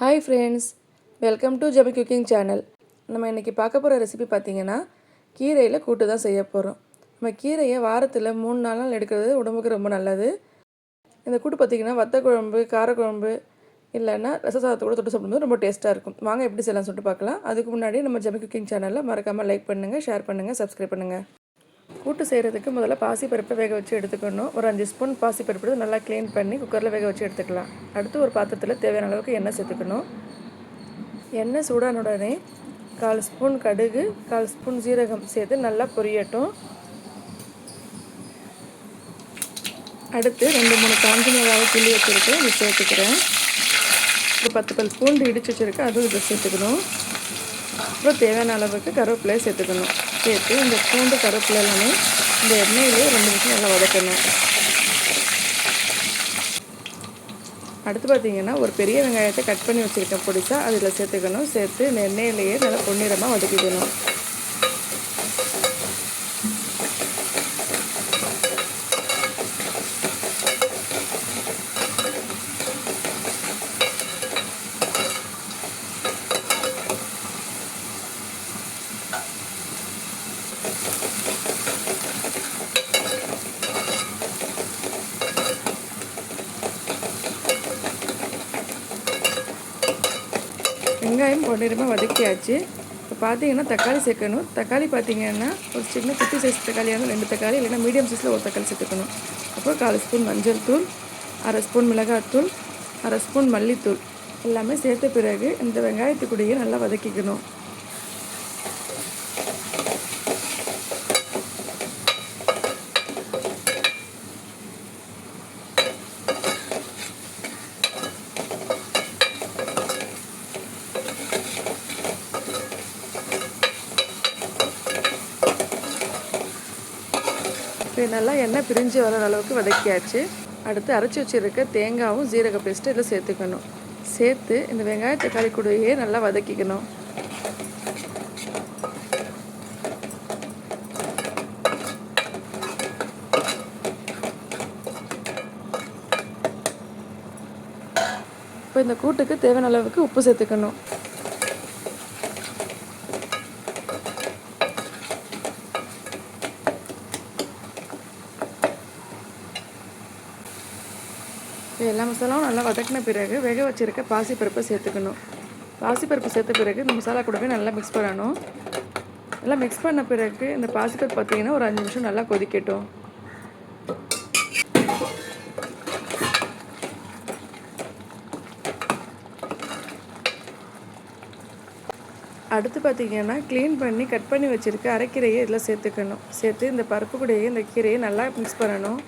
Hi friends, welcome to JP cooking channel. நம்ம இன்றைக்கி பார்க்க போகிற ரெசிபி பார்த்திங்கன்னா கீரையில் கூட்டு தான் செய்ய போகிறோம். நம்ம கீரையை வாரத்தில் 3-4 நாள் எடுக்கிறது உடம்புக்கு ரொம்ப நல்லது. இந்த கூட்டு பார்த்திங்கன்னா வத்த குழம்பு, காரக்குழம்பு இல்லைன்னா ரச சாதத்தை கூட தொட்டு சாப்பிடும்போது ரொம்ப டேஸ்ட்டாக இருக்கும். வாங்க எப்படி செய்யலாம் சொல்லிட்டு பார்க்கலாம். அதுக்கு முன்னாடி நம்ம ஜெபி குக்கிங் சேனலில் மறக்காமல் லைக் பண்ணுங்கள், ஷேர் பண்ணுங்கள், சப்ஸ்கிரைப் பண்ணுங்கள். கூட்டு செய்கிறதுக்கு முதல்ல பாசிப்பருப்பை வேக வச்சு எடுத்துக்கணும். ஒரு 5 ஸ்பூன் பாசிப்பருப்பு நல்லா க்ளீன் பண்ணி குக்கரில் வேக வச்சு எடுத்துக்கலாம். அடுத்து ஒரு பாத்திரத்தில் தேவையான அளவுக்கு எண்ணெய் சேர்த்துக்கணும். எண்ணெய் சூடான உடனே 1/4 ஸ்பூன் கடுகு, 1/4 ஸ்பூன் சீரகம் சேர்த்து நல்லா பொரியட்டும். அடுத்து 2-3 காஞ்ச மிளகாவை கிள்ளி வச்சுருக்கு இது சேர்த்துக்கிறேன். ஒரு 10 பல் பூண்டு இடித்து வச்சுருக்கு அதுவும் இதை சேர்த்துக்கணும். அப்புறம் தேவையான அளவுக்கு கருவேப்பிலையை சேர்த்துக்கணும். சேர்த்து இந்த பூண்டு கருவேப்பிலை எல்லாமே இந்த எண்ணெயிலே 2 நிமிஷம் நல்லா வதக்கணும். அடுத்து பார்த்திங்கன்னா ஒரு பெரிய வெங்காயத்தை கட் பண்ணி வச்சுருக்கேன் பொடிசாக, அதில் சேர்த்துக்கணும். சேர்த்து இந்த எண்ணெயிலேயே நல்லா பொன்னிறமாக வதக்கிக்கணும். வெங்காயம் பொன்னிறமாக வதக்கியாச்சு. இப்போ பார்த்தீங்கன்னா தக்காளி சேர்க்கணும். தக்காளி பார்த்தீங்கன்னா ஒரு சின்ன குட்டி சைஸ் தக்காளியாக 2 தக்காளி இல்லைன்னா மீடியம் சைஸில் ஒரு தக்காளி சேர்த்துக்கணும். அப்புறம் 1/4 ஸ்பூன் மஞ்சள் தூள், 1/2 ஸ்பூன் மிளகாத்தூள், 1/2 ஸ்பூன் மல்லித்தூள் எல்லாமே சேர்த்த பிறகு இந்த வெங்காயத்துக்கூடையே நல்லா வதக்கிக்கணும். நல்லா எண்ணெய் பிரிஞ்சு வர அளவுக்கு வதக்கியாச்சு. அடுத்து அரைச்சி வச்சுருக்க தேங்காயும் ஜீரக பேஸ்ட்டு இதில் சேர்த்துக்கணும். சேர்த்து இந்த வெங்காய தக்காளி கூடயே நல்லா வதக்கிக்கணும். இப்போ இந்த கூட்டுக்கு தேவையான அளவுக்கு உப்பு சேர்த்துக்கணும். எல்லா மசாலாவும் நல்லா வதக்கின பிறகு வேக வச்சுருக்க பாசிப்பருப்பை சேர்த்துக்கணும். பாசிப்பருப்பு சேர்த்த பிறகு இந்த மசாலா கூடவே நல்லா மிக்ஸ் பண்ணணும். நல்லா மிக்ஸ் பண்ண பிறகு இந்த பாசிப்பருப்பு பார்த்திங்கன்னா ஒரு 5 நிமிஷம் நல்லா கொதிக்கட்டும். அடுத்து பார்த்திங்கன்னா க்ளீன் பண்ணி கட் பண்ணி வச்சுருக்க அரைக்கீரையை இதில் சேர்த்துக்கணும். சேர்த்து இந்த பருப்பு கூடயே இந்த கீரையை நல்லா மிக்ஸ் பண்ணணும்.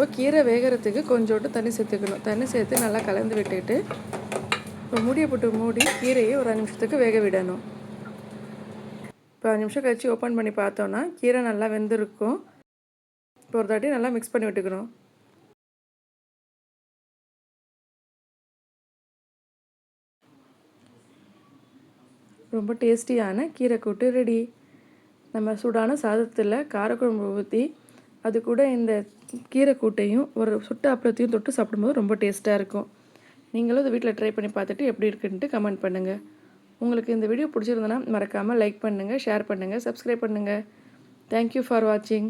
இப்போ கீரை வேகிறதுக்கு கொஞ்சோண்டு தண்ணி சேர்த்துக்கணும். தண்ணி சேர்த்து நல்லா கலந்து விட்டுட்டு இப்போ மூடியை போட்டு மூடி கீரையை ஒரு 5 நிமிஷத்துக்கு வேக விடணும். இப்போ 5 நிமிஷம் கழிச்சு ஓப்பன் பண்ணி பார்த்தோன்னா கீரை நல்லா வெந்திருக்கும். இப்போ ஒரு தாட்டி நல்லா மிக்ஸ் பண்ணி விட்டுக்கணும். ரொம்ப டேஸ்டியான கீரை கூட்டு ரெடி. நம்ம சூடான சாதத்தில் காரக்குழம்பு ஊற்றி அது கூட இந்த கீரை கூட்டையும் ஒரு சுட்ட அப்பளத்தையும் தொட்டு சாப்பிடும்போது ரொம்ப டேஸ்ட்டாக இருக்கும். நீங்களும் இதை வீட்டில் ட்ரை பண்ணி பார்த்துட்டு எப்படி இருக்குன்ட்டு கமெண்ட் பண்ணுங்கள். உங்களுக்கு இந்த வீடியோ பிடிச்சிருந்தனா மறக்காமல் லைக் பண்ணுங்கள், ஷேர் பண்ணுங்கள், சப்ஸ்கிரைப் பண்ணுங்கள். தேங்க்யூ ஃபார் வாட்சிங்.